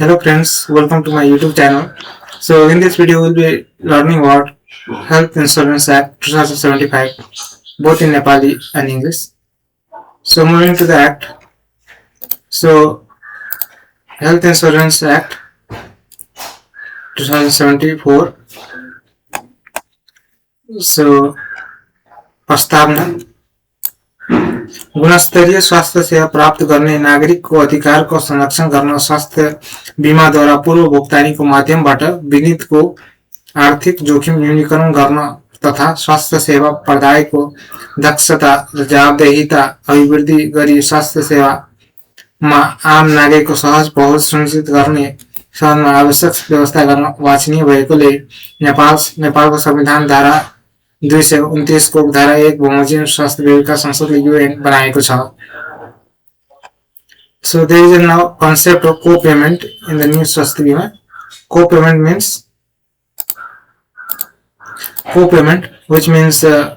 Hello friends, welcome to my YouTube channel. So in this video we'll be learning about Health Insurance Act 2075 both in Nepali and English. So moving to the act. So Health Insurance Act 2074. So प्रस्तावना गुणस्तरीय स्वास्थ्य सेवा प्राप्त गर्ने नागरिकको अधिकारको संरक्षण गर्न स्वास्थ्य बीमाद्वारा पूर्व भुक्तानीको माध्यमबाट विनीतको आर्थिक जोखिम न्यूनीकरण गर्न तथा स्वास्थ्य सेवा प्रदायको दक्षता र जवाबदेहिता अभिवृद्धि गरी स्वास्थ्य सेवामा आम नागरिकको सहज पहुँच सुनिश्चित गर्ने सम्बन्धमा आवश्यक व्यवस्था गर्न वांछनीय भएकोले नेपालको संविधान धारा 229 को धारा 1 बमोजिम स्वास्थ्य विभागका संसदले यो ऐन बनाएको छ. So there is a now concept of co-payment in the new Swasthya Bima. Co-payment means which means the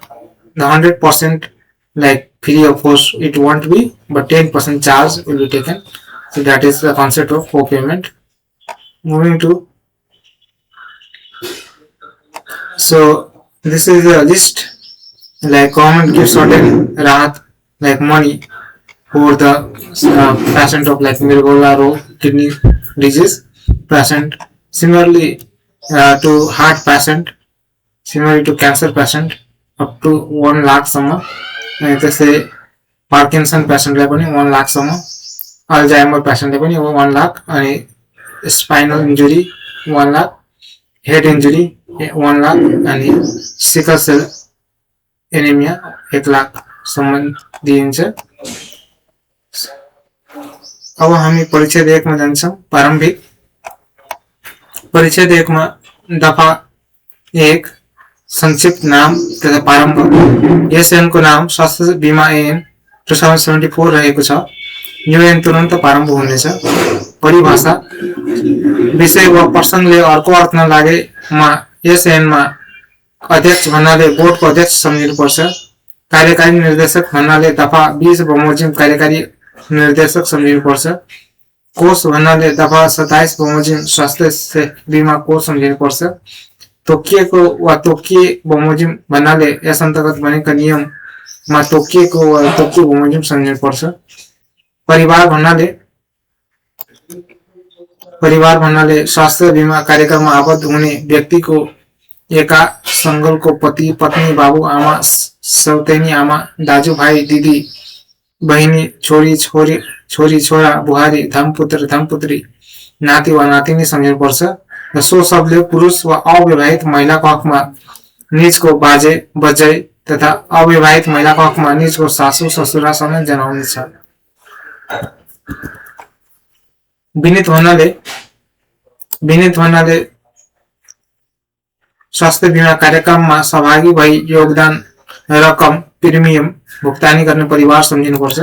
100% like free of course it won't be, but 10% charge will be taken. So that is the concept of co-payment. Moving to this is a list like government gives certain rahat like money for the patient of like Mirgola road kidney disease patient. Similarly to heart patient, similarly to cancer patient up to 1 lakh सम्म. त्यसै Parkinson पेशेन्टलाई पनि 1 लाख सम्म, Alzheimer पेशेन्टलाई पनि 1 लाख, अनि spinal injury 1 lakh, head injury 1 lakh, अनि sickle sale anaemia 1 lakh सम्म दिइन्छ. अब हामी परिच्छेद 1 मा जान्छौं. प्रारम्भिक परिच्छेद 1 मा दफा 1 संक्षिप्त नाम तथा प्रारम्भ. यस ऐनको नाम स्वास्थ्य बीमा ऐन 2074 रहेको छ. यो ऐन तुरन्त प्रारम्भ हुनेछ. परिभाषा विषय वा प्रसंगले अर्को अर्थ नलागेमा यस ऐनमा अध्यक्ष भन्नाले बोर्डको अध्यक्ष सम्झिनुपर्छ. कार्यकारी निर्देशक भन्नाले दफा 20 बमोजिम कार्यकारी निर्देशक सम्झिनुपर्छ. कोष भन्नाले दफा 27 बमोजिम स्वास्थ्य बीमा कोष सम्झिनुपर्छ. तोकिएको वा तोकिए बमोजिम भन्नाले यस अन्तर्गत बनेका नियममा तोकिएको वा तोकिए बमोजिम सम्झिनुपर्छ. परिवार भन्नाले स्वास्थ्य बीमा कार्यक्रममा आबद्ध हुने व्यक्तिको एका संगलको पति पत्नी बाबु आमा सौतेनी आमा दाजु भाइ दिदी बहिनी छोरी छोरा बुहारी धमपुत्र धमपुत्री नाति वा नातिनी सम्झिनुपर्छ. र सो सबले पुरुष वा अविवाहित महिलाको हकमा निजको बाजे बजै तथा अविवाहित महिलाको हकमा निजको सासू ससुरा समेत जनाउनेछ. विनीत भन्नाले स्वास्थ्य बीमा कार्यक्रममा सहभागी भई योगदान रकम प्रिमियम भुक्तानी गर्ने परिवार सम्झिनुपर्छ.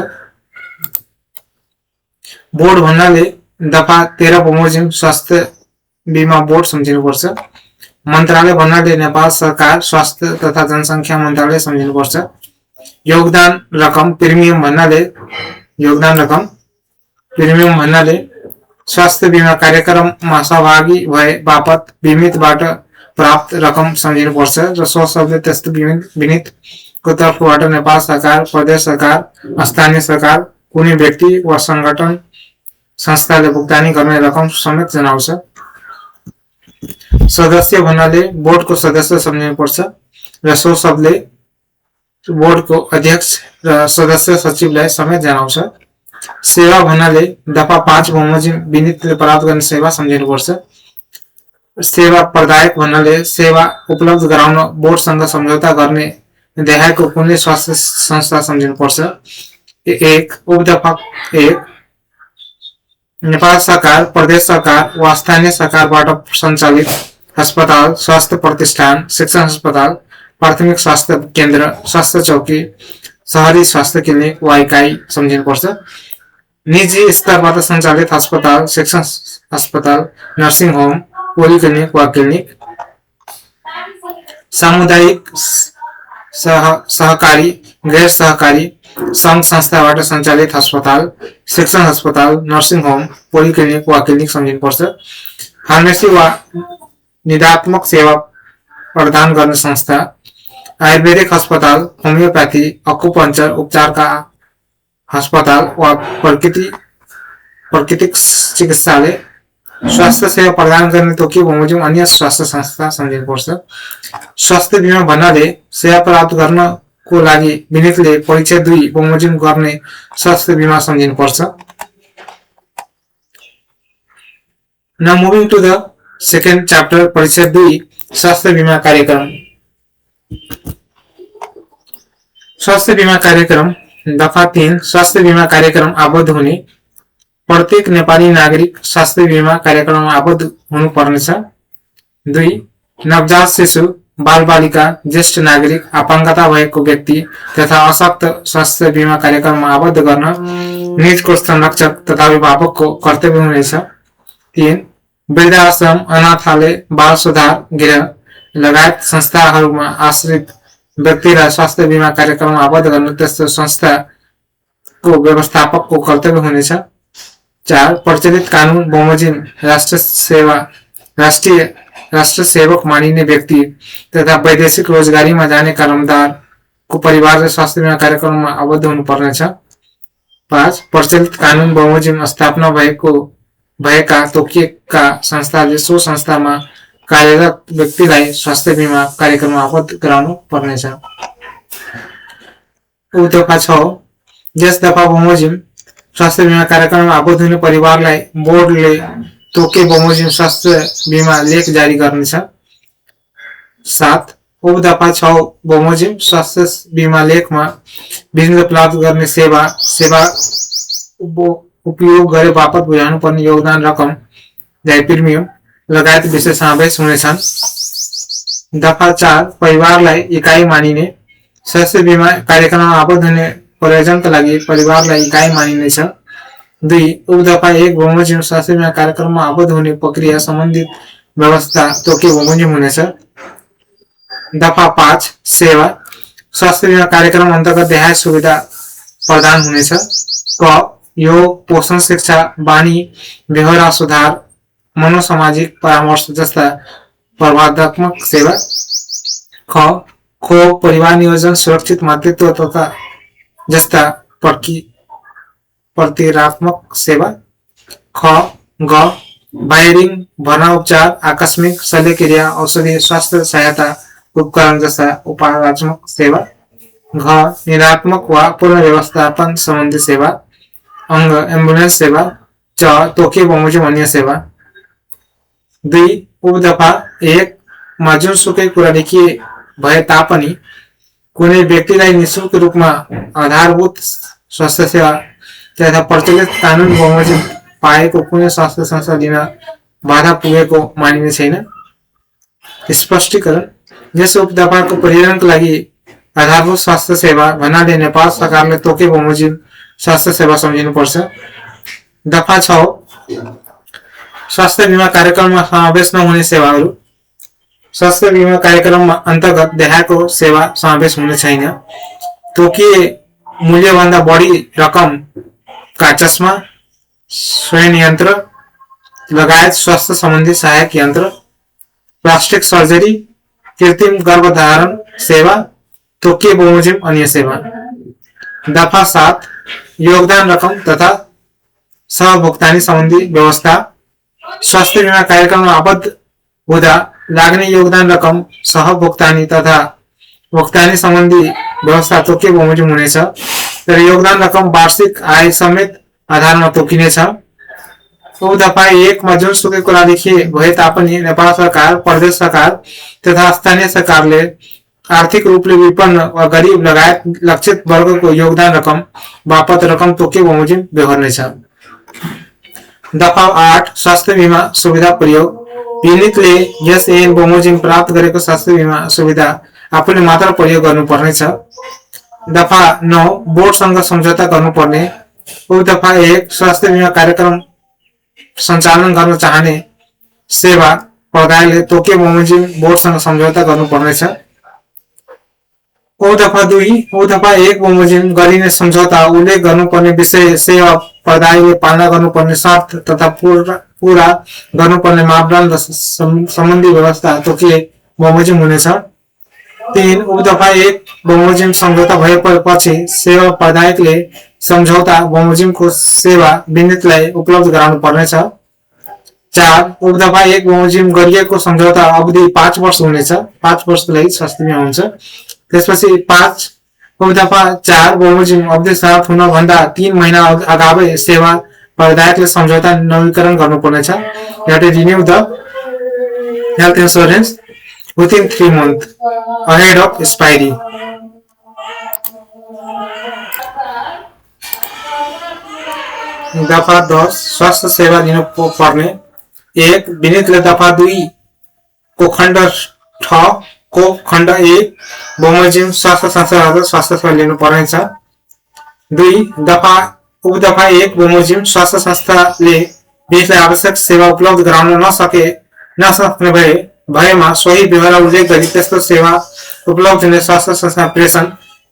बोर्ड भन्नाले दफा 13 बमोजिम स्वास्थ्य बीमा बोर्ड सम्झिनुपर्छ. मन्त्रालय भन्नाले नेपाल सरकार स्वास्थ्य तथा जनसंख्या मन्त्रालय सम्झिनुपर्छ. योगदान रकम प्रिमियम भन्नाले स्वास्थ्य बीमा कार्यक्रममा सहभागी भए बापत बिमितबाट प्राप्त रकम सम्झिनुपर्छ. र सो सबले त्यस्तो बिमितको तर्फबाट नेपाल सरकार, प्रदेश सरकार, स्थानीय सरकार, कुनै व्यक्ति वा संगठन संस्थाले भुक्तानी गर्ने रकम समेत जनाउँछ. सदस्य भन्नाले बोर्डको सदस्य सम्झिनुपर्छ. र सो सबले बोर्डको अध्यक्ष र सदस्य सचिवलाई समेत जनाउँछ. सेवा भन्नाले दफा 5 बमोजिम विनीतले प्राप्त गर्ने सेवा सम्झिनुपर्छ. सेवा प्रदायक भन्नाले सेवा उपलब्ध गराउन बोर्डसँग सम्झौता गर्ने देखाएको कुनै स्वास्थ्य संस्था सम्झिनुपर्छ. 1 उपदफा 1 नेपाल सरकार, प्रदेश सरकार वा स्थानीय सरकारबाट सञ्चालित अस्पताल, स्वास्थ्य प्रतिष्ठान, शिक्षण अस्पताल, प्राथमिक स्वास्थ्य केन्द्र, स्वास्थ्य चौकी, शहरी स्वास्थ्य क्लिनिक वा इकाइ सम्झिनुपर्छ. निजी स्तरबाट सञ्चालित अस्पताल, शिक्षण अस्पताल, नर्सिङ होम, पोलिक्लिनिक वा क्लिनिक. सामुदायिक सहकारी, गैर सहकारी संघ संस्थाबाट सञ्चालित अस्पताल, शिक्षण अस्पताल, नर्सिङ होम, पोलिक्लिनिक वा क्लिनिक सम्झिनुपर्छ। फार्मेसी वा निदात्मक सेवा प्रदान गर्ने संस्था, आयुर्वेदिक अस्पताल, होमियोप्याथी, अकुपञ्चर उपचारका अस्पताल वा प्राकृतिक चिकित्सालय, स्वास्थ्य सेवा प्रदान गर्ने तोकियो बमोजिम अन्य स्वास्थ्य संस्था सम्झिनुपर्छ। स्वास्थ्य बिमा भन्नाले सेवा प्राप्त गर्नको लागि विनितले परीक्षा 2 बमोजिम गर्ने स्वास्थ्य बिमा सम्झिनुपर्छ। Now moving to the second chapter, परीक्षा 2 स्वास्थ्य बिमा कार्यक्रम। स्वास्थ्य बिमा कार्यक्रम दफा 3 स्वास्थ्य बिमा कार्यक्रम आबद्ध हुने। प्रत्येक नेपाली नागरिक स्वास्थ्य बिमा कार्यक्रममा आबद्ध हुनुपर्नेछ। 2 नवजात शिशु, बालबालिका, ज्येष्ठ नागरिक, अपाङ्गता भएको व्यक्ति तथा अशक्त स्वास्थ्य बिमा कार्यक्रममा आबद्ध गर्न निजको संरक्षक तथा अभिभावकको कर्तव्य हुनेछ। 3 वृद्धाश्रम, अनाथालय, बाल सुधार गृह लगायत संस्थाहरूमा आश्रित व्यक्तिलाई स्वास्थ्य बिमा कार्यक्रममा आबद्ध गर्न त्यस्तो संस्थाको व्यवस्थापकको कर्तव्य हुनेछ। 4 प्रचलित कानून बमोजिम राष्ट्र सेवक मानिने व्यक्ति तथा वैदेशिक रोजगारीमा जाने कामदारको परिवारले स्वास्थ्य बिमा कार्यक्रममा आबद्ध हुनुपर्नेछ। 5 प्रचलित कानून बमोजिम स्थापना भएका तोकिएका संस्थाले सो संस्थामा कार्यरत व्यक्तिलाई स्वास्थ्य बिमा कार्यक्रममा आबद्ध गराउनु पर्नेछ। दफा 6 यस दफा बमोजिम स्वास्थ्य बिमा कार्यक्रममा आबद्ध हुने परिवारलाई बोर्डले तोके बमोजिम स्वास्थ्य बिमा लेख जारी गर्नेछ। 7 उपदफा 6 बमोजिम स्वास्थ्य बिमा लेखमा बिजुली प्राप्त गर्ने सेवा उपयोग गरे बापत बुझाउनु पर्ने योगदान रकम प्रिमियम लगायत विषय समावेश हुनेछन्। दफा 4 परिवारलाई इकाइ मानिने। स्वास्थ्य बिमा कार्यक्रममा आबद्ध हुने प्रयोजनका लागि परिवारलाई इकाइ मानिनेछ। 2 उपदफा 1 बमोजिम स्वास्थ्य बिमा कार्यक्रममा आबद्ध हुने प्रक्रिया सम्बन्धित व्यवस्था तोकियो बमोजिम हुनेछ। दफा 5 सेवा स्वास्थ्य बिमा कार्यक्रम अन्तर्गत देहाय सुविधा प्रदान हुनेछ। क योग, पोषण शिक्षा, बानी व्यवहार सुधार, मनोसामाजिक परामर्श जस्ता प्रवर्धनात्मक सेवा। ख खोप, परिवार नियोजन, सुरक्षित मातृत्व तथा जस्ता प्रतिरात्मक सेवा। ख ग बाहिरिङ, भर्ना उपचार, आकस्मिक शल्यक्रिया, औषधि, स्वास्थ्य सहायता उपकरण जस्ता उपचारात्मक सेवा। घ निदात्मक वा पूर्ण व्यवस्थापन सम्बन्धी सेवा, अंग एम्बुलेन्स सेवा। च तोकियो बमोजिम अन्य सेवा। 2 उपदफा 1 मा जुनसुकै कुरा लेखिए भए तापनि कुनै व्यक्तिलाई निःशुल्क रूपमा आधारभूत स्वास्थ्य सेवा तथा प्रचलित कानून बमोजिम पाएको कुनै स्वास्थ्य संस्था दिन बाधा पुगेको मानिने छैन। स्पष्टीकरण यस उपदफाको परिवर्तनको लागि आधारभूत स्वास्थ्य सेवा भन्नाले नेपाल सरकारले तोके बमोजिम स्वास्थ्य सेवा सम्झिनुपर्छ। दफा 6 स्वास्थ्य बिमा कार्यक्रममा समावेश नहुने सेवाहरू। स्वास्थ्य बिमा कार्यक्रममा अन्तर्गत देहायको सेवा समावेश हुने छैन। तोकिए मूल्यभन्दा बढी रकमका चस्मा, स्वयं यन्त्र लगायत स्वास्थ्य सम्बन्धी सहायक यन्त्र, प्लास्टिक सर्जरी, कृत्रिम गर्भधारण सेवा, तोकिए बमोजिम अन्य सेवा। दफा 7 योगदान रकम तथा सहभुक्तानी सम्बन्धी व्यवस्था। स्वास्थ्य बिमा कार्यक्रममा आबद्ध हुँदा लाग्ने योगदान रकम, सहभुक्तानी तथा भुक्तानी सम्बन्धी व्यवस्था तोकियो बमोजिम हुनेछ, तर योगदान रकम वार्षिक आय समेत आधारमा तोकिनेछ। उपदफा 1 मा जुनसुकै कुरा लेखिए भए तापनि नेपाल सरकार, प्रदेश सरकार तथा स्थानीय सरकारले आर्थिक रूपले विपन्न वा गरीब लगायत लक्षित वर्गको योगदान रकम बापत रकम तोकियो बमोजिम बेहोर्नेछ। दफा 8 स्वास्थ्य बिमा सुविधा प्रयोग। पीडितले यस ऐन बमोजिम प्राप्त गरेको स्वास्थ्य बिमा सुविधा आफूले मात्र प्रयोग गर्नुपर्नेछ। दफा 9 बोर्डसँग सम्झौता गर्नुपर्ने। उपदफा 1 स्वास्थ्य बिमा कार्यक्रम सञ्चालन गर्न चाहने सेवा प्रदायकले तोकियो बमोजिम बोर्डसँग सम्झौता गर्नुपर्नेछ। ओ दफा 2 ओ दफा 1 बमोजिम गरिने सम्झौता उल्लेख गर्नुपर्ने विषय सेवा प्रदायले पालना गर्नुपर्ने शर्त तथा पूरा गर्नुपर्ने मापदण्ड सम्बन्धी व्यवस्था तोकिए बमोजिम हुनेछ। 3 उपदफा 1 बमोजिम सम्झौता भएपछि सेवा प्रदायकले सम्झौता बमोजिमको सेवा विनितलाई उपलब्ध गराउनु पर्नेछ। 4 उपदफा 1 बमोजिम गरिएको सम्झौता अवधि 5 वर्ष हुनेछ। 5 वर्षको लागि सस्तीमा हुन्छ। त्यसपछि 5 उपदफा 4 बमोजिम अवधि समाप्त हुन भन्दा 3 महिना अगावै सेवा प्रदायकले सम्झौता नवीकरण गर्नुपर्नेछ। You have to renew the health insurance within 3 months ahead of expiry. दफा 10 स्वास्थ्य सेवा दिनु पर्ने 1 विनितले दफा 2 को खण्ड 6 को खण्ड 1 बमोजिम स्वास्थ्य संस्थाबाट स्वास्थ्य सेवा लिनु पर्नेछ। 2 दफा उपदफा 1 बमोजिम स्वास्थ्य संस्थाले विनितलाई आवश्यक सेवा उपलब्ध गराउन नसक्ने भएमा सोही बेहोरा उल्लेख गरी त्यस्तो सेवा उपलब्ध हुने स्वास्थ्य संस्था प्रेषण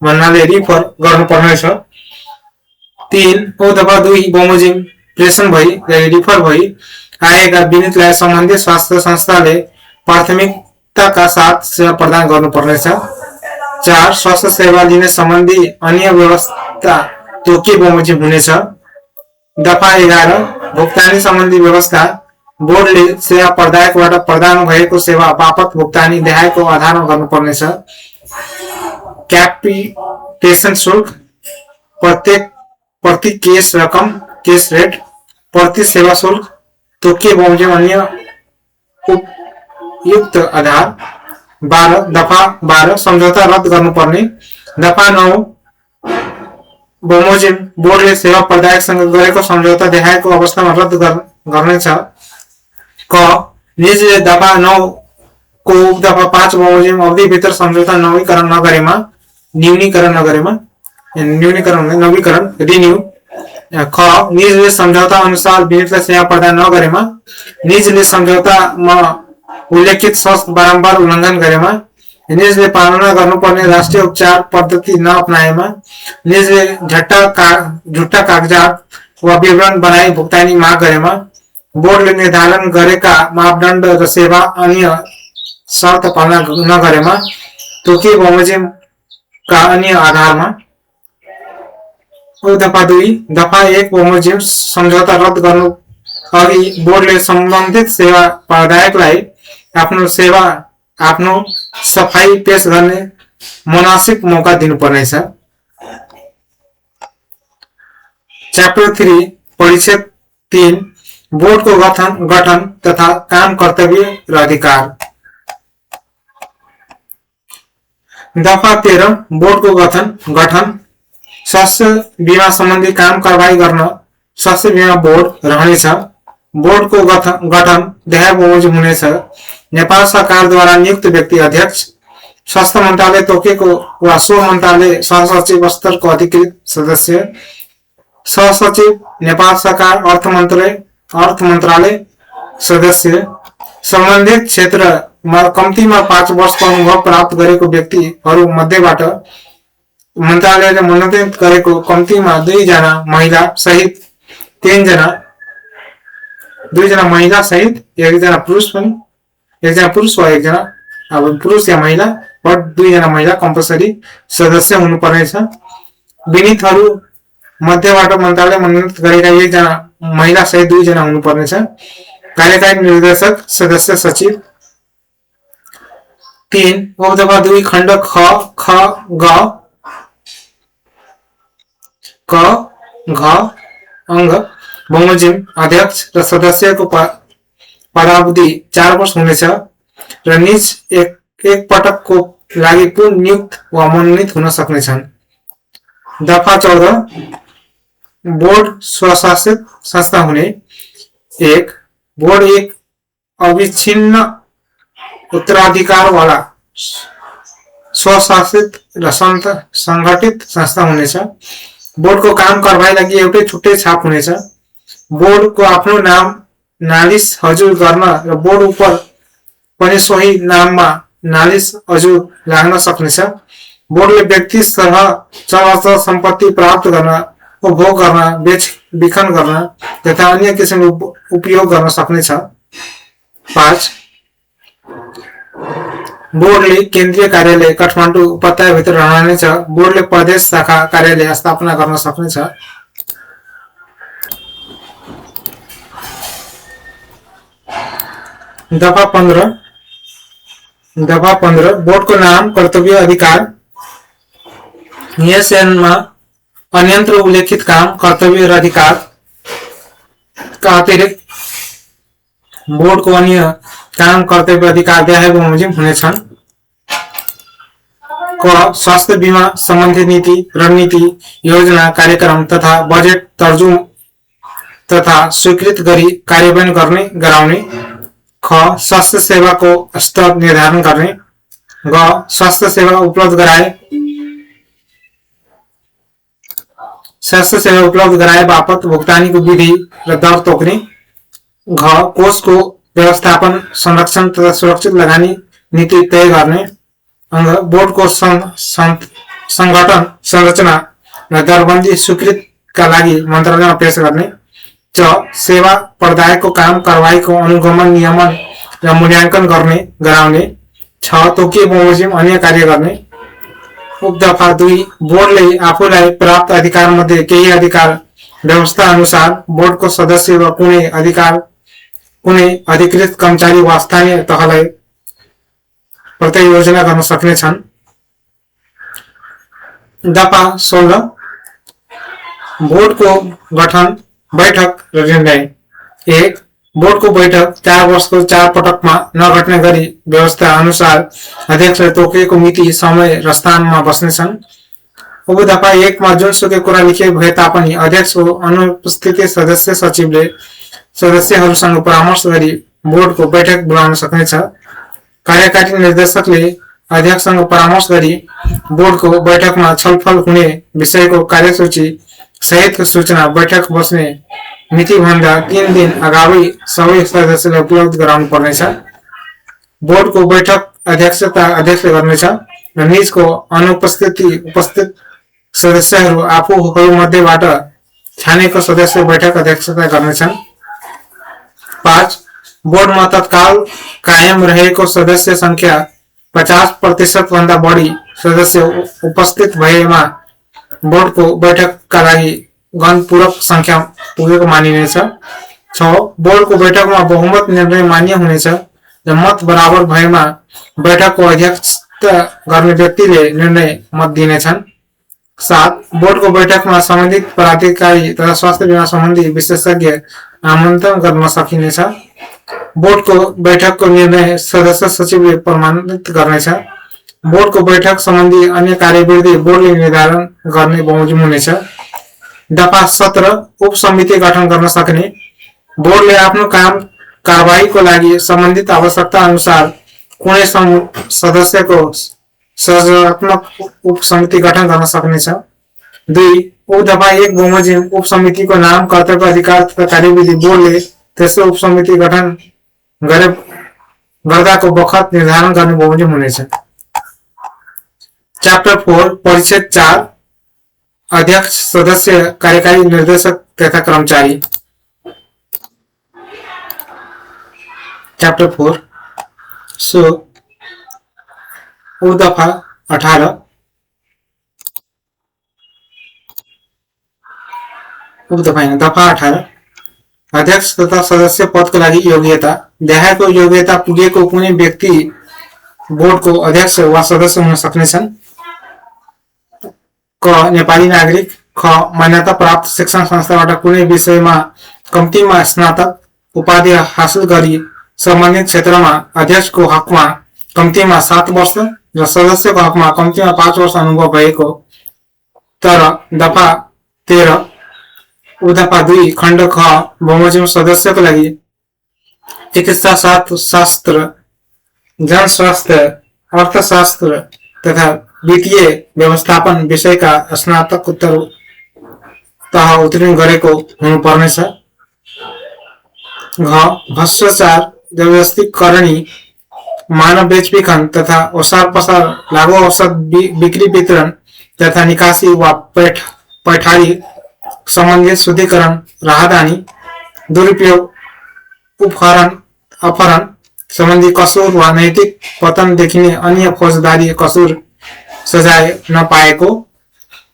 भन्नाले रिफर गर्नुपर्नेछ। 3 उपदफा 2 बमोजिम प्रेषण भई रिफर भई आएका विनितलाई सम्बन्धित स्वास्थ्य संस्थाले प्राथमिकताका साथ सेवा प्रदान गर्नुपर्नेछ। 4 स्वास्थ्य सेवा लिने सम्बन्धी अन्य व्यवस्था तोकिए बमोजिम हुनेछ। दफा 11 भुक्तानी सम्बन्धी व्यवस्था बोर्डले सेवा प्रदायकबाट प्रदान भएको सेवा बापत भुक्तानी देखाएको आधारमा गर्नुपर्नेछ। क्यापिटेसन शुल्क प्रति केस रकम केस रेट प्रति सेवा शुल्क तोकिए बमोजिम अन्य उपयुक्त आधार। 12 दफा 12 सम्झौता रद्द गर्नुपर्ने। दफा 9 बमोजिम बोर्डले सेवा प्रदायकसँग गरेको सम्झौता देखाएको अवस्थामा रद्द गर्नेछ। क निजले दफा 9 को दफा 5 बमोजिम अवधिभित्र सम्झौता नवीकरण नगरेमा रिन्यू। ख निजले सम्झौता अनुसार विनितलाई सेवा प्रदान नगरेमा, निजले सम्झौतामा उल्लेखित शर्त बारम्बार उल्लङ्घन गरेमा, निजले पालना गर्नुपर्ने राष्ट्रिय उपचार पद्धति नअपनाएमा, निजले झुट्टा कागजात वा विवरण बनाई भुक्तानी माग गरेमा, बोर्डले निर्धारण गरेका मापदण्ड र सेवा अन्य शर्त पालना नगरेमा, तोकिए बमोजिमका अन्य आधारमा। दफा 2 दफा 1 बमोजिम सम्झौता रद्द गर्नु अघि बोर्डले सम्बन्धित सेवा प्रदायकलाई आफ्नो सफाई पेश गर्ने मुनासिब मौका दिनुपर्नेछ। च्याप्टर 3 परिच्छेद 3 बोर्डको गठन तथा काम कर्तव्य र अधिकार। दफा 13 बोर्डको गठन स्वास्थ्य बीमा सम्बन्धी काम कारबाही गर्न स्वास्थ्य बीमा बोर्ड रहनेछ। बोर्डको गठन देखाए बमोजिम हुनेछ। नेपाल सरकारद्वारा नियुक्त व्यक्ति अध्यक्ष, स्वास्थ्य मन्त्रालय तोकेको वा सो मन्त्रालय सहसचिव स्तरको अधिकृत सदस्य, सहसचिव नेपाल सरकार अर्थ मन्त्रालय सदस्य, सम्बन्धित क्षेत्रमा कम्तीमा 5 वर्षको अनुभव प्राप्त गरेको व्यक्तिहरू मध्येबाट मन्त्रालयले मनोनित गरेको कम्तीमा 2 जना महिला सहित 3 जना 2 जना महिला सहित 1 जना पुरुष पनि 1 जना पुरुष वा 1 जना अब पुरुष या महिला वा 2 जना महिला कम्पलसरी सदस्य हुनुपर्नेछ। विनितहरू मध्येबाट मन्त्रालय मनोनित गरेका 1 जना महिला सहित 2 जना हुनुपर्नेछ। कार्यकारी निर्देशक सदस्य सचिव। 3 उपदफा 2 खण्ड ख घ अंग बमोजिम अध्यक्ष र सदस्यको पदावधि 4 वर्ष हुनेछ र निज एक पटकको लागि पुनः नियुक्त वा मनोनित हुन सक्नेछन्। दफा 14 बोर्ड स्वशासित संस्था हुने। 1 बोर्ड एक अविच्छिन्न उत्तराधिकार वाला स्वशासित र संगठित संस्था हुनेछ। बोर्डको काम कारबाही लागि एउटै छुट्टै छाप हुनेछ। बोर्डको आफ्नो नाम नालिस हजुर गर्न र बोर्ड उपर पनि सोही नाममा नालिस हजुर लाग्न सक्नेछ। बोर्डले व्यक्ति सरह चल सम्पत्ति प्राप्त गर्न, उपभोग गर्न, बेचबिखन गर्न तथा अन्य किसिमको उपयोग गर्न सक्नेछ। 5 बोर्डले केन्द्रीय कार्यालय काठमाडौँ उपत्यकाभित्र रहनेछ। बोर्डले प्रदेश शाखा कार्यालय स्थापना गर्न सक्नेछ। दफा 15 बोर्डको नाम, कर्तव्य, अधिकार। यस ऐनमा अन्यत्र उल्लेखित काम, कर्तव्य र अधिकार का अतिरिक्त बोर्डको अन्य काम, कर्तव्य, अधिकार व्याहार बमोजिम हुनेछन्। क स्वास्थ्य बीमा सम्बन्धी नीति, रणनीति, योजना, कार्यक्रम तथा बजेट तर्जुम तथा स्वीकृत गरी कार्यान्वयन गर्ने गराउने। ख स्वास्थ्य सेवाको स्तर निर्धारण गर्ने। ग स्वास्थ्य सेवा उपलब्ध गराए बापत भुक्तानीको विधि र दर तोक्ने। घ कोषको व्यवस्थापन, संरक्षण तथा सुरक्षित लगानी नीति तय गर्ने। अंग बोर्डको संगठन, संरचना र दरबन्दी स्वीकृतिका लागि मन्त्रालयमा पेश गर्ने। च सेवा प्रदायकको काम, कारबाहीको अनुगमन, नियमन र मूल्याङ्कन गर्ने गराउने। छ तोकिए बमोजिम अन्य कार्य गर्ने। उपदफा 2 बोर्डले आफूलाई प्राप्त अधिकार मध्ये केही अधिकार व्यवस्था अनुसार बोर्डको सदस्य वा कुनै अधिकृत कर्मचारी वा स्थानीय तहलाई प्रत्यायोजना गर्न सक्नेछन्। दफा 16 बोर्डको गठन, बैठक र निर्णय। 1 बोर्डको बैठक 4 वर्षको 4 पटकमा नघट्ने गरी व्यवस्था अनुसार अध्यक्षले तोकिएको मिति, समय र स्थानमा बस्नेछन्। उपदफा 1 मा जुनसुकै कुरा लेखिएको भए तापनि अध्यक्षको अनुपस्थिति सदस्य सचिवले सदस्यहरूसँग परामर्श गरी बोर्डको बैठक बोलाउन सक्नेछ। कार्यकारी निर्देशकले अध्यक्षसँग परामर्श गरी बोर्डको बैठकमा छलफल हुने विषयको कार्यसूची सहितको सूचना बैठक बस्ने मिति भन्दा 3 दिन अगावै सबै सदस्यलाई उपलब्ध गराउनु पर्नेछ। बोर्डको बैठक अध्यक्षले गर्नेछ र निजको उपस्थित सदस्यहरू आफूहरूमध्येबाट छानेको सदस्य बैठक अध्यक्षता गर्नेछन्। 5 बोर्डमा तत्काल कायम रहेको सदस्य संख्या 50% भन्दा बढी सदस्य उपस्थित भएमा बोर्डको बैठकका लागि गणपूरक संख्या पुगेको मानिनेछ। 6 बोर्डको बैठकमा बहुमत निर्णय मान्य हुनेछ र मत बराबर भएमा बैठकको अध्यक्षता गर्ने व्यक्तिले निर्णय मत दिनेछन्। 7 बोर्डको बैठकमा सम्बन्धित पदाधिकारी तथा स्वास्थ्य बीमा सम्बन्धी विशेषज्ञ आमन्त्रण गर्न सकिनेछ। बोर्डको बैठकको निर्णय सदस्य सचिवले प्रमाणित गर्नेछ। बोर्डको बैठक सम्बन्धी अन्य कार्यविधि बोर्डले निर्धारण गर्ने बमोजिम हुनेछ। दफा 17 उपसमिति गठन गर्न सक्ने। बोर्डले आफ्नो काम कारबाहीको लागि सम्बन्धित आवश्यकता अनुसार कुनै सदस्यको संरचनात्मक उपसमिति गठन गर्न सक्नेछ। 2 उपदफा 1 बमोजिम उपसमितिको नाम, कर्तव्य, अधिकार तथा कार्यविधि बोर्डले तेस्रो उपसमिति गठन गर्दाको बखत निर्धारण गर्ने बमोजिम हुनेछ। च्याप्टर 4 परिच्छेद 4 अध्यक्ष, सदस्य, कार्यकारी निर्देशक तथा कर्मचारी। च्याप्टर 4 सो उपदफा 18 दफा 18 अध्यक्ष तथा सदस्य पदको लागि योग्यता। देखाएको योग्यता पुगेको कुनै व्यक्ति बोर्डको अध्यक्ष वा सदस्य हुन सक्नेछन्। क नेपाली नागरिक। ख मान्यता प्राप्त शिक्षण संस्थाबाट कुनै विषयमा कम्तीमा स्नातक उपाधि हासिल गरी सम्बन्धित क्षेत्रमा अध्यक्षको हकमा कम्तीमा 7 वर्ष र सदस्यको हकमा कम्तीमा 5 वर्ष अनुभव भएको। तर दफा 13 उपदफा 2 खण्ड ख बमोजिम सदस्यको लागि चिकित्सा शास्त्र, जनस्वास्थ्य, अर्थशास्त्र तथा वित्तीय व्यवस्थापन विषयका स्नातकोत्तर तह उत्तीर्ण गरेको हुनुपर्नेछ। घ भ्रष्टाचार, व्यवस्थितकरणी मानव बेचबिखन तथा ओसार पसार, लागू औषध बिक्री वितरण तथा निकासी व पैठारी संबंधित शुद्धिकरण, राहदानी, दुरुपयोग, अपहरण संबंधी कसूर वा नैतिक पतन देखिने अन्य फौजदारी कसूर सजाय नपाएको।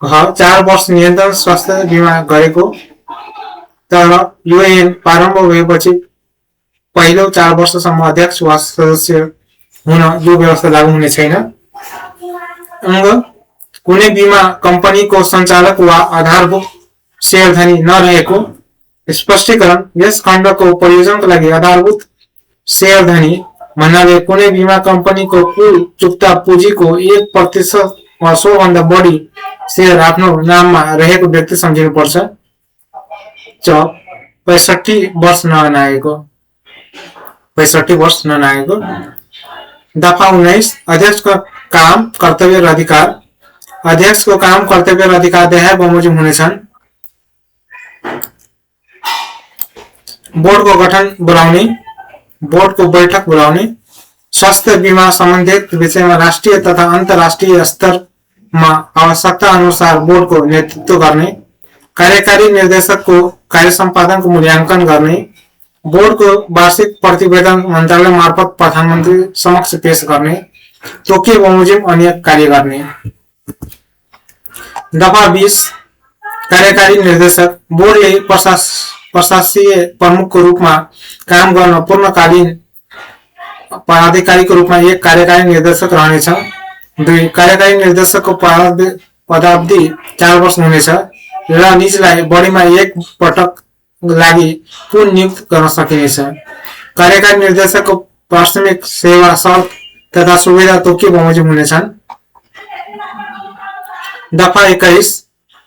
4 वर्ष निरन्तर स्वास्थ्य बीमा गरेको, तर युएन प्रारम्भ भएपछि पहिलो 4 वर्षसम्म अध्यक्ष वा सदस्य हुन यो व्यवस्था लागू हुने छैन। कुनै बीमा कम्पनीको सञ्चालक वा आधारभूत शेयरधनी नरहेको स्पष्टीकरण। यस खण्डको प्रयोजनको लागि आधारभूत शेयरधनी भन्नाले कुनै बीमा कम्पनीको कुल चुक्ता पुँजीको 1% वा सोभन्दा बढी शेयर आफ्नो नाममा रहेको व्यक्ति सम्झिनुपर्छ। 65 वर्ष ननागेको। दफा 19 अध्यक्षको काम, कर्तव्य र अधिकार। अध्यक्षको काम, कर्तव्य र अधिकार देहाय बमोजिम हुनेछन्। बोर्डको गठन बोलाउने, बोर्डको बैठक बोलाउने, स्वास्थ्य बीमा सम्बन्धित विषयमा राष्ट्रिय तथा अन्तर्राष्ट्रिय स्तरमा आवश्यकता अनुसार बोर्डको नेतृत्व गर्ने, कार्यकारी निर्देशकको कार्य सम्पादनको मूल्याङ्कन गर्ने, बोर्डको वार्षिक प्रतिवेदन मन्त्रालय मार्फत प्रधानमन्त्री समक्ष पेश गर्ने, तोकिए बमोजिम अन्य कार्य गर्ने। दफा 20 कार्यकारी निर्देशक। बोर्डले प्रशासकीय प्रमुखको रूपमा काम गर्न पूर्णकालीन पदाधिकारीको रूपमा एक कार्यकारी निर्देशक रहनेछ। 2 कार्यकारी निर्देशकको पदावधि 4 वर्ष हुनेछ र निजलाई बढीमा एक पटक लागि पुनः नियुक्त गर्न सकिनेछ। कार्यकारी निर्देशकको प्राथमिक सेवा शर्त तथा सुविधा तोकिए बमोजिम हुनेछन्। दफा 21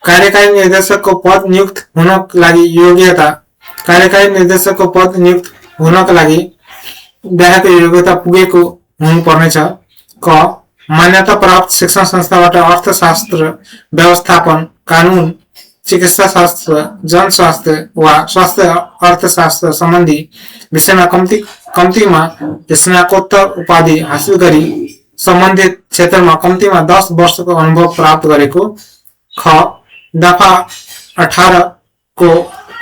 कार्यकारी निर्देशकको पद नियुक्त हुनका लागि योग्यता। कार्यकारी निर्देशकको पद नियुक्त हुनका लागि देहायको योग्यता पुगेको हुनुपर्नेछ। क मान्यता प्राप्त शिक्षण संस्थाबाट अर्थशास्त्र, व्यवस्थापन, कानून, चिकित्सा शास्त्र, जनस्वास्थ्य वा स्वास्थ्य अर्थशास्त्र सम्बन्धी विषयमा कम्तीमा स्नातकोत्तर उपाधि हासिल गरी सम्बन्धित क्षेत्रमा कम्तीमा 10 वर्षको अनुभव प्राप्त गरेको। ख दफा 18 को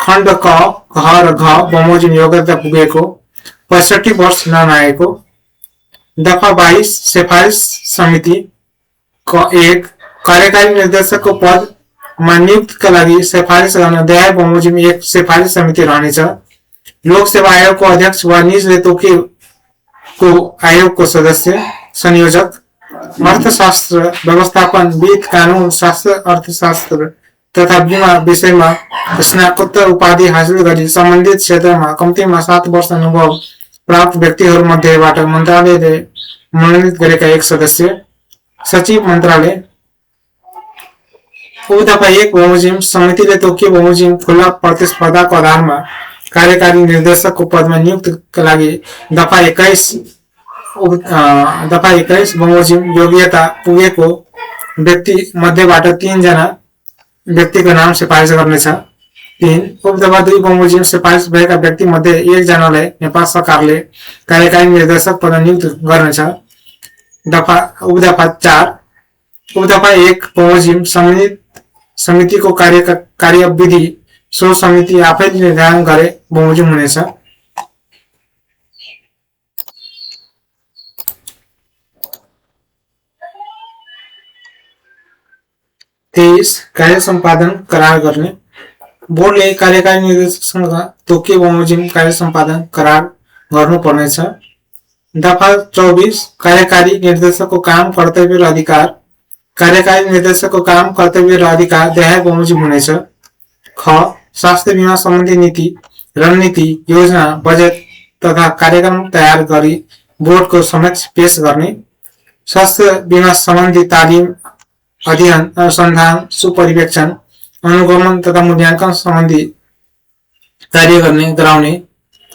खण्ड क, घ र घ बमोजिम योग्यता पुगेको, 65 वर्ष ननागेको। दफा 22 सिफारिस समिति। क 1 कार्यकारी निर्देशकको पदमा नियुक्तिका लागि सिफारिस गर्न देहाय बमोजिम एक सिफारिस समिति रहनेछ। लोक सेवा आयोगको अध्यक्ष वा निजले तोकिएको आयोगको सदस्य, संयोजक, अर्थशास्त्र, व्यवस्थापन, वित्त, कानून, शास्त्र, अर्थशास्त्र तथा बीमा विषयमा स्नातकोत्तर उपाधि हासिल गरी सम्बन्धित क्षेत्रमा कम्तीमा 7 वर्ष अनुभव प्राप्त व्यक्तिहरूमध्येबाट मन्त्रालयले मनोनित गरेका एक सदस्य, सचिव मन्त्रालय। दफा 1 बमोजिम समितिले तोकिए बमोजिम खुला प्रतिस्पर्धाको आधारमा कार्यकारी निर्देशकको पदमा नियुक्तिका लागि दफा 21 बमोजिम योग्यता पुगेको व्यक्ति मध्येबाट 3 जना व्यक्तिको नाम सिफारिस गर्नेछ। 3 उपदफा 2 बमोजिम सिफारिस भएका व्यक्ति मध्ये 1 जनालाई नेपाल सरकारले कार्यकारी निर्देशक पदमा नियुक्त गर्नेछ। उपदफा 4 उपदफा 1 बमोजिम समितिको कार्यविधि सो समिति आफैले निर्धारण गरे बमोजिम हुनेछ। कार्य सम्पादन करार गर्ने। बोर्डले कार्यकारी निर्देशकसँग तोकिए बमोजिम कार्य सम्पादन करार गर्नुपर्नेछ। दफा 24 कार्यकारी निर्देशकको काम, कर्तव्य र अधिकार। कार्यकारी निर्देशकको काम, कर्तव्य र अधिकार देहाय बमोजिम हुनेछ। ख स्वास्थ्य बीमा सम्बन्धी नीति, रणनीति, योजना, बजेट तथा कार्यक्रम तयार गरी बोर्डको समक्ष पेश गर्ने। स्वास्थ्य बीमा सम्बन्धी तालिम, अध्ययन, अनुसन्धान, सुपरिवेक्षण, अनुगमन तथा मूल्याङ्कन सम्बन्धी कार्य गराउने।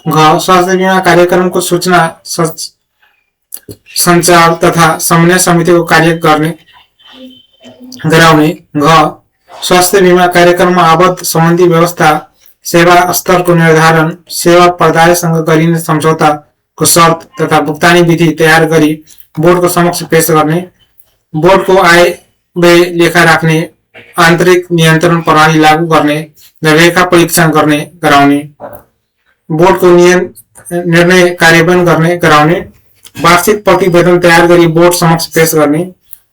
घ स्वास्थ्य बीमा कार्यक्रमको सूचना सञ्चार तथा समन्वय समितिको कार्य गराउने। घ स्वास्थ्य बीमा कार्यक्रममा आबद्ध सम्बन्धी व्यवस्था, सेवा स्तरको निर्धारण, सेवा प्रदायसँग गरिने सम्झौता को शर्त तथा भुक्तानी विधि तयार गरी बोर्डको समक्ष पेश गर्ने, बोर्डको आय व्यय लेखा राख्ने, आन्तरिक नियन्त्रण प्रणाली लागू गर्ने र लेखा परीक्षण गर्ने गराउने, बोर्डको निर्णय कार्यान्वयन गर्ने गराउने, वार्षिक प्रतिवेदन तयार गरी बोर्ड समक्ष पेश गर्ने,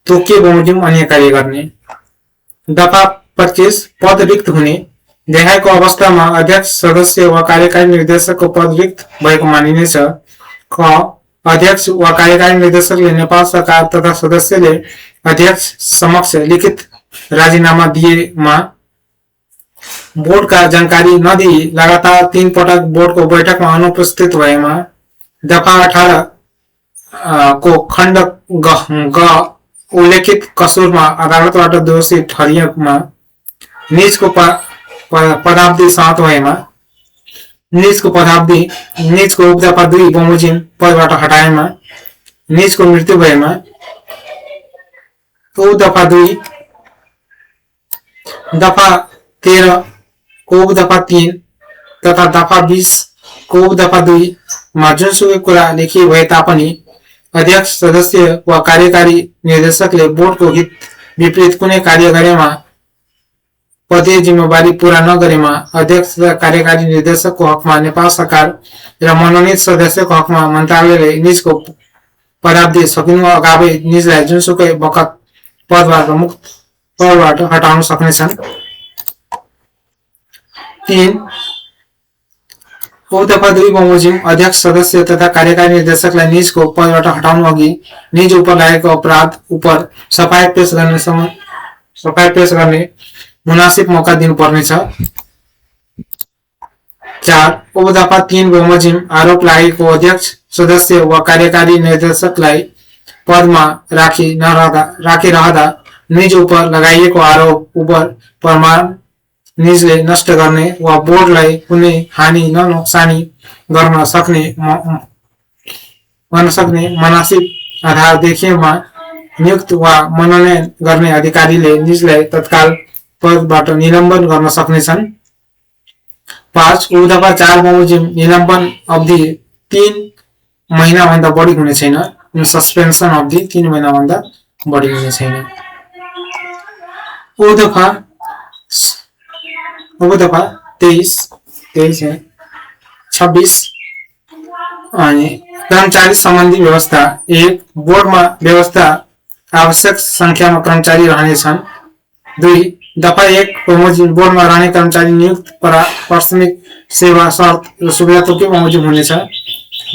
तोकिए बमोजिम अन्य कार्य गर्ने। दफा 25 पद रिक्त हुने, देहायको अवस्थामा अध्यक्ष सदस्य वा कार्यकारी निर्देशकको पद रिक्त भएको मानिनेछ। क अध्यक्ष वा कार्यकारी निर्देशकले नेपाल सरकार तथा सदस्यले अध्यक्ष समक्ष लिखित राजीनामा दिएमा बोर्डका जानकारी नदिई लगातार 3 पटक बोर्डको बैठकमा अनुपस्थित भएमा, दफा 18 को खण्ड ग उल्लेखित कसुरमा अदालतबाट दोषी ठहरिएमा, निजको पदावधि समाप्त भएमा, निजको उपदफा 2 बमोजिम पदबाट हटाएमा, निजको मृत्यु भएमा, उपदफा 2, दफा 13 को उपदफा 3 तथा दफा 20 को उपदफा 2 मा जुनसुकै कुरा लेखिए भए तापनि अध्यक्ष सदस्य वा कार्यकारी निर्देशकले बोर्डको हित विपरीत कुनै कार्य गरेमा, पदीय जिम्मेवारी पूरा नगरेमा अध्यक्ष तथा कार्यकारी निर्देशकको हकमा नेपाल सरकार र मनोनित सदस्यको हकमा मन्त्रालयले निजको पदावधि सकिनु अगावै निजलाई जुनसुकै बखत पदबाट हटाउन सक्नेछन्। 3 उपदफा 2 बमोजिम अध्यक्ष सदस्य तथा कार्यकारी निर्देशकलाई निजको पदबाट हटाउनु अघि निज उप लागेको अपराध उपर सफाई पेश गर्ने मुनासिब मौका दिनुपर्नेछ। 4 उपदफा 3 बमोजिम आरोप लागेको अध्यक्ष सदस्य वा कार्यकारी निर्देशकलाई पदमा राखिरहँदा निज उप लगाइएको आरोप उपर प्रमाण निजले नष्ट गर्ने वा बोर्डलाई कुनै हानि नोक्सानी गर्न सक्ने मनासिब आधार देखिएमा नियुक्त वा मनोनयन गर्ने अधिकारीले निजलाई तत्काल पदबाट निलम्बन गर्न सक्नेछन्। 5 उपदफा 4 बमोजिम निलम्बन अवधि 3 महिनाभन्दा बढी हुने छैन। सस्पेन्सन अवधि 3 महिनाभन्दा बढी हुने छैन। उपदफा 23 26 अनि कर्मचारी सम्बन्धी व्यवस्था। 1 बोर्डमा व्यवस्था आवश्यक संख्यामा कर्मचारी रहनेछन्। 2 दफा 1 बमोजिम बोर्डमा रहने कर्मचारी नियुक्त प्रशासनिक सेवा शर्त र सुविधा तोकिए बमोजिम हुनेछ।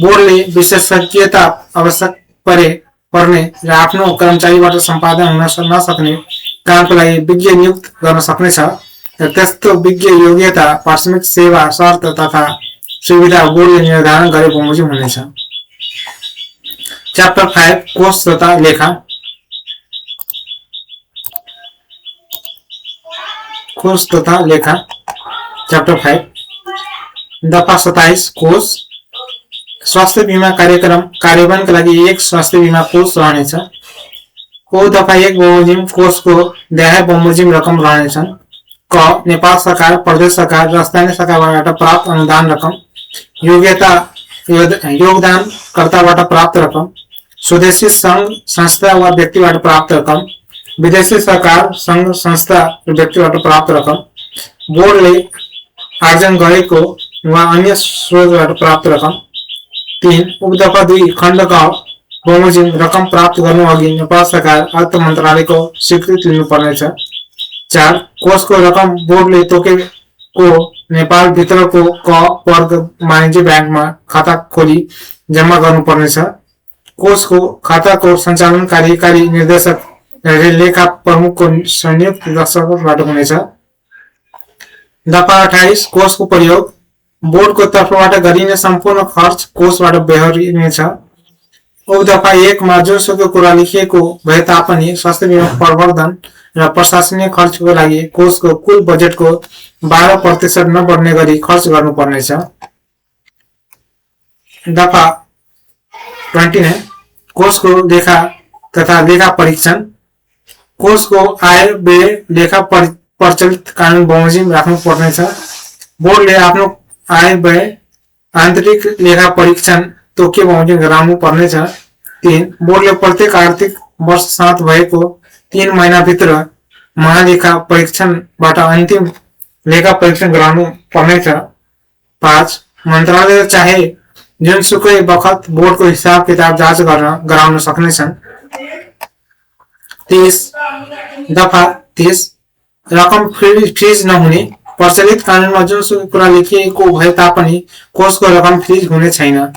बोर्डले विशेषज्ञता आवश्यक पर्ने र आफ्नो कर्मचारीबाट सम्पादन हुन नसक्ने कामको लागि विज्ञ नियुक्त गर्न सक्नेछ र त्यस्तो विज्ञ योग्यता प्रशासनिक सेवा शर्त तथा सुविधा बोर्डले निर्धारण गरे बमोजिम हुनेछ। च्याप्टर 5 कोष तथा लेखा। कोष तथा लेखा च्याप्टर 5 दफा 27 कोष। स्वास्थ्य बीमा कार्यक्रम कार्यान्वयनका लागि 1 स्वास्थ्य बीमा कोष रहनेछ। दफा 1 बमोजिम कोषको देहाय बमोजिम रकम रहनेछन्। क नेपाल सरकार, प्रदेश सरकार र स्थानीय सरकारबाट प्राप्त अनुदान रकम, योगदानकर्ताबाट प्राप्त रकम, स्वदेशी संघ संस्था वा व्यक्तिबाट प्राप्त रकम, विदेशी सरकार संघ संस्था र व्यक्तिबाट प्राप्त रकम, बोर्डले आर्जन गरेको वा अन्य स्रोतबाट प्राप्त रकम। 3 उपदफा 2 खण्ड ग बमोजिम रकम प्राप्त गर्नु अघि नेपाल सरकार अर्थ मन्त्रालयको स्वीकृति लिनुपर्नेछ। 4 कोषको रकम बोर्डले तोकेको नेपाल भित्रको क वर्ग वाणिज्य ब्याङ्कमा खाता खोली जम्मा गर्नुपर्नेछ। कोषको खाताको सञ्चालन कार्यकारी निर्देशक र लेखा प्रमुखको संयुक्त दस्तखतबाट हुनेछ। दफा 28 कोषको प्रयोग। बोर्डको तर्फबाट गरिने सम्पूर्ण खर्च कोषबाट बेहोरिनेछ। दफा 1 मा जुनसुकै कुरा लेखिएको भए तापनि स्वास्थ्य बीमा प्रवर्धन र प्रशासनिक खर्चको लागि कोषको कुल बजेटको 12% नबढ्ने गरी खर्च गर्नुपर्नेछ। दफा 29 कोषको लेखा तथा लेखा परीक्षण। कोषको आय व्यय लेखा प्रचलित कानून बमोजिम राख्नु पर्नेछ। बोर्डले आफ्नो आय व्यय आन्तरिक लेखा परीक्षण तोकियो बमोजिम गराउनु पर्नेछ। 3 बोर्डले प्रत्येक आर्थिक वर्ष साथ भएको 3 महिनाभित्र महालेखा परीक्षणबाट अन्तिम लेखा परीक्षण गराउनु पर्नेछ। 5 मन्त्रालयले चाहे जुनसुकै बखत बोर्डको हिसाब किताब जाँच गर्न गराउन सक्नेछन्। 30 रकम फ्रिज नहुने। प्रचलित कानूनमा जुनसुकै कुरा लेखिएको भए तापनि कोषको रकम फ्रिज हुने छैन।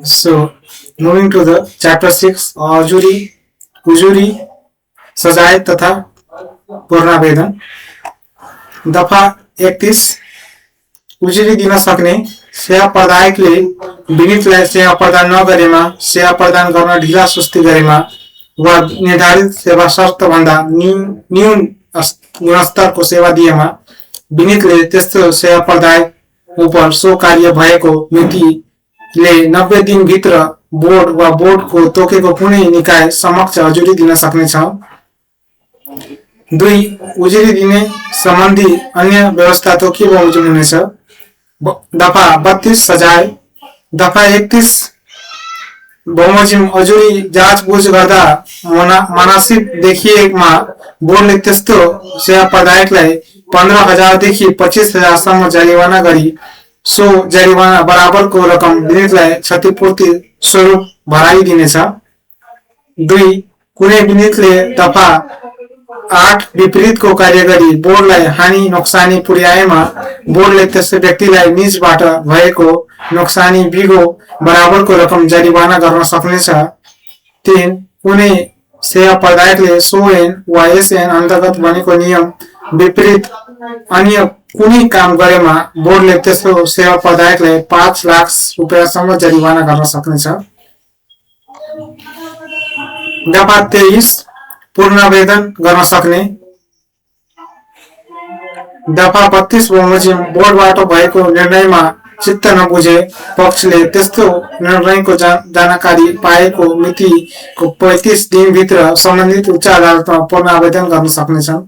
So, moving to the chapter 6, उजुरी सजाय तथा पूर्णावेदन। दफा 31 उजुरी दिन सक्ने सेवा प्रदायकले विनितलाई सेवा प्रदान नगरेमा, सेवा प्रदान गर्न ढिला सुस्ती गरेमा वा निर्धारित सेवा शर्त भन्दा न्यून गुणस्तरको सेवा दिएमा विनितले त्यस्तो सेवा प्रदायक उप सो कार्य भएको मितिले 90 दिन भित्र बोर्ड वा बोर्डको तोकेको कुनै निकाय समक्ष उजुरी दिन सक्नेछ। 2 उजुरी दिने सम्बन्धी अन्य व्यवस्था तोकियो बमोजिम हुनेछ। दफा 32 सजाय। दफा 31 बमोजिम उजुरी जाँचबुझ गर्दा मनासिब देखिएमा बोर्डले त्यस्तो सेवा प्रदायकलाई 15,000 देखि 25,000 सम्म जरिवाना गरी सो जरिवाना बराबरको रकम विनितलाई क्षतिपूर्ति स्वरूप भराइदिनेछ। 2 कुनै विनितले दफा 8 विपरीतको कार्य गरी बोर्डलाई हानि नोक्सानी पुर्याएमा बोर्डले त्यस व्यक्तिलाई निजबाट भएको नोक्सानी बिगो बराबरको रकम जरिवाना गर्न सक्नेछ। 3 कुनै सेवा प्रदायकले SON वा SN अन्तर्गत बनेको नियम विपरीत अन्य कुनै काम गरेमा बोर्डले त्यस्तो सेवा प्रदायकलाई 5 लाख रुपैयाँसम्म जरिवाना गर्न सक्नेछ। दफा 23 पूर्णावेदन गर्न सक्ने। दफा 32 बमोजिम बोर्डबाट भएको निर्णयमा चित्त नबुझे पक्षले त्यस्तो निर्णयको जानकारी पाएको मितिको 35 दिनभित्र सम्बन्धित उच्च अदालतमा पूर्णावेदन गर्न सक्नेछन्।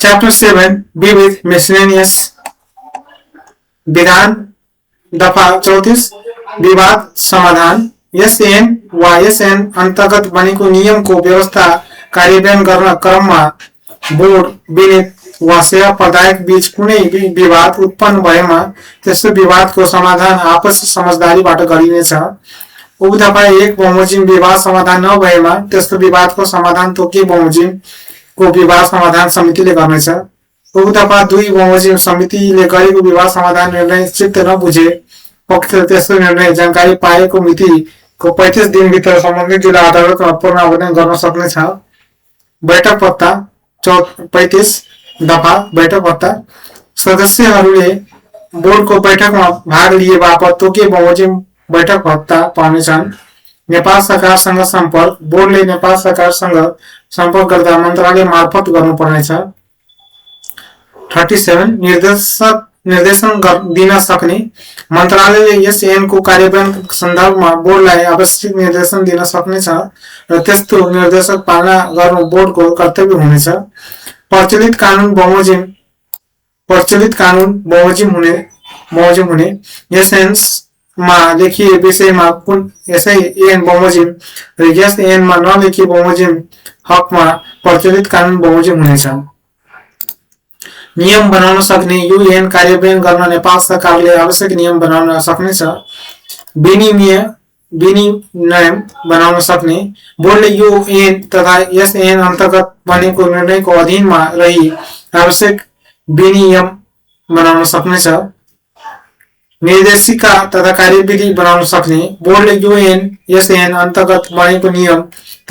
Chapter 7 विविध मिसलेनियस विधान। दफा 34 विवाद समाधान। SN वा SN अन्तर्गत बनेको नियमको व्यवस्था कार्यान्वयन गर्न क्रममा बोर्ड विनित वा सेवा प्रदायक बीच कुनै विवाद उत्पन्न भएमा त्यस्तो विवादको समाधान आपसी समझदारीबाट गरिनेछ। दफा 1 बमोजिम विवाद समाधान नभएमा त्यस्तो विवादको समाधान तोकियो बमोजिम को विवाद समाधान समितिले गर्नेछ। दफा 2 बमोजिम समितिले गरेको विवाद समाधान निर्णय चित्त नबुझे पक्षले त्यस्तो निर्णय जानकारी पाएको मितिको 35 दिनभित्र सम्बन्धित जिल्ला अदालतमा पूर्णावेदन गर्न सक्नेछ। बैठक पत्ता 35 दफा बैठक पत्ता। सदस्यहरूले बोर्डको बैठकमा भाग लिए बापत तोकियो बमोजिम बैठक भत्ता पाउनेछन्। नेपाल सरकारसँग सम्पर्क। बोर्डले नेपाल सरकारसँग सम्पर्क गर्दा मन्त्रालय मार्फत गर्नुपर्नेछ। 37 निर्देशन दिन सक्ने। मन्त्रालयले यस ऐनको कार्यान्वयन सन्दर्भमा बोर्डलाई आवश्यक निर्देशन दिन सक्नेछ र त्यस्तो निर्देशक पालना गर्नु बोर्डको कर्तव्य हुनेछ। प्रचलित कानून बमोजिम हुने। यस ऐनमा लेखिए विषयमा कुन यसै ऐन बमोजिम र यस ऐनमा नलेखिए बमोजिम हकमा प्रचलित कानून बमोजिम हुनेछ। नियम बनाउन सक्ने। यो ऐन कार्यान्वयन गर्न नेपाल सरकारले आवश्यक नियम बनाउन सक्नेछ। विनियम बनाउन सक्ने। बोर्डले यो ऐन तथा यस ऐन अन्तर्गत बनेको निर्णयको अधीनमा रही आवश्यक विनियम बनाउन सक्नेछ। निर्देशिका तथा कार्यविधि बनाउन सक्ने। बोर्डले यो ऐन यस ऐन अन्तर्गत बनेको नियम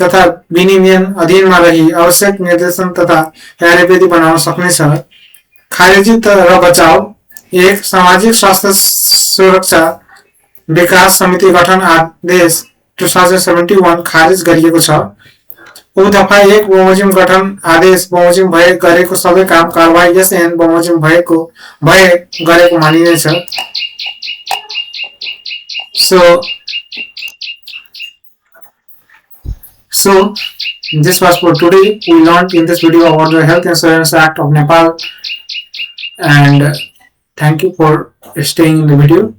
तथा विनियम अधीनमा रही आवश्यक निर्देशन तथा कार्यविधि बनाउन सक्नेछ। खारेजी र बचाव। 1 सामाजिक स्वास्थ्य सुरक्षा विकास समिति गठन आदेश 2071 खारिज गरिएको छ। दफा 1 बमोजिम गठन आदेश बमोजिम गरेको सबै काम कारबाही यस ऐन बमोजिम गरेको मानिनेछ। So this was for today. We learned in this video about the Health Insurance Act of Nepal, and thank you for staying in the video.